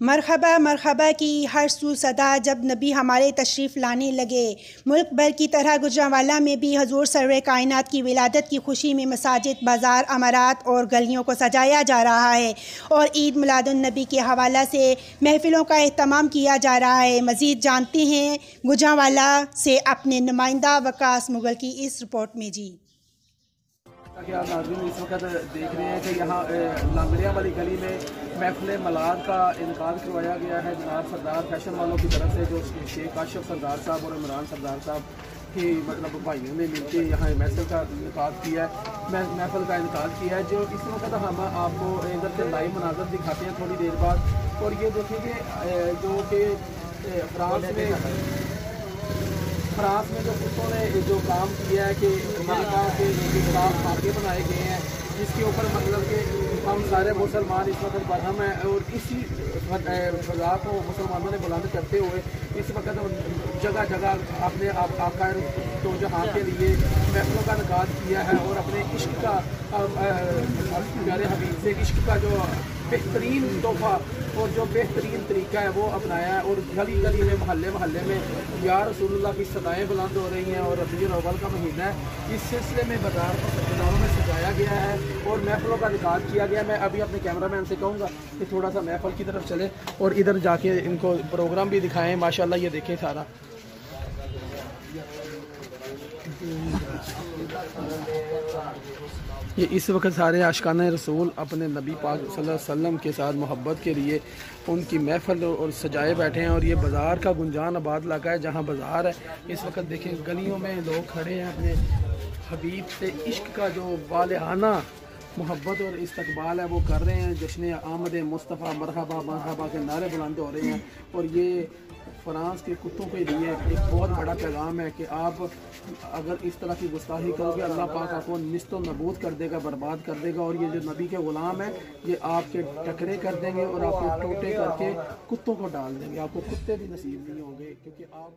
मरहबा मरहबा की हर सू सदा जब नबी हमारे तशरीफ़ लाने लगे। मुल्क भर की तरह गुजरांवाला में भी हजूर सर्वर कायनात की विलादत की खुशी में मसाजिद, बाज़ार, अमारात और गलियों को सजाया जा रहा है और ईद मिलादुन नबी के हवाला से महफ़िलों का एहतमाम किया जा रहा है। मज़ीद जानते हैं गुजरांवाला से अपने नुमाइंदा वकास मुगल की इस रिपोर्ट में जी। क्या नाज़रीन इस वक्त देख रहे हैं कि यहाँ लांगड़िया वाली गली में महफिल मलाद का इनकाद करवाया गया है जनाब सरदार फैशन वालों की तरफ से, जो शेख काशिफ सरदार साहब और इमरान सरदार साहब की मतलब भाइयों ने मिलकर यहाँ महफिल का इनकाद किया है, महफिल का इनकाद किया है। जो इस वक्त हम आपको इधर से लाइव मनाज़र दिखाते हैं थोड़ी देर बाद। और ये देखेंगे जो कि फ्रांस में जो कुत्तों ने जो काम किया है कि अमेरिका के खाके बनाए गए हैं, जिसके ऊपर मतलब कि हम सारे मुसलमान इस वक्त बरहम हैं और इसी फजा को मुसलमानों ने बुलंद करते हुए इस वक्त जगह जगह अपने आका तो जहाँ के लिए महफिलों का इनकाद किया है और अपने इश्क का प्यारे हबीब से इश्क का जो बेहतरीन तोहफा और जो बेहतरीन तरीका है वो अपनाया है। और गली गली में मोहल्ले मोहल्ले में या रसूलुल्लाह की सदाएँ बुलंद हो रही हैं और रबीउल अव्वल का महीना है। इस सिलसिले में बाज़ारों में सजाया गया है और महफिलों का इनकाद किया गया। मैं अभी अपने कैमरामैन से कहूँगा कि थोड़ा सा महफिल की तरफ चले और इधर जाके इनको प्रोग्राम भी दिखाएँ। माशाल्लाह ये देखें सारा ये इस वक्त सारे आशिकान रसूल अपने नबी पाक सल्लल्लाहु अलैहि वसल्लम के साथ मोहब्बत के लिए उनकी महफिल और सजाए बैठे हैं। और ये बाज़ार का गुंजान आबाद इलाका है जहाँ बाज़ार है। इस वक्त देखें गलियों में लोग खड़े हैं अपने हबीब से इश्क का जो वालिहाना मोहब्बत और इस्तकबाल है वो कर रहे हैं। जश्न आमद मुस्तफ़ा मरहबा मरहबा के नारे बुलंद हो रहे हैं। और ये फ्रांस के कुत्तों के लिए एक बहुत बड़ा पैगाम है कि आप अगर इस तरह की गुस्ताखी करोगे अल्लाह पाक आपको निस्तो नबूद कर देगा, बर्बाद कर देगा। और ये जो नबी के ग़ुलाम है ये आपके टकरे कर देंगे और आपको टोटे करके कुत्तों को डाल देंगे। आपको कुत्ते भी नसीब नहीं होंगे क्योंकि आप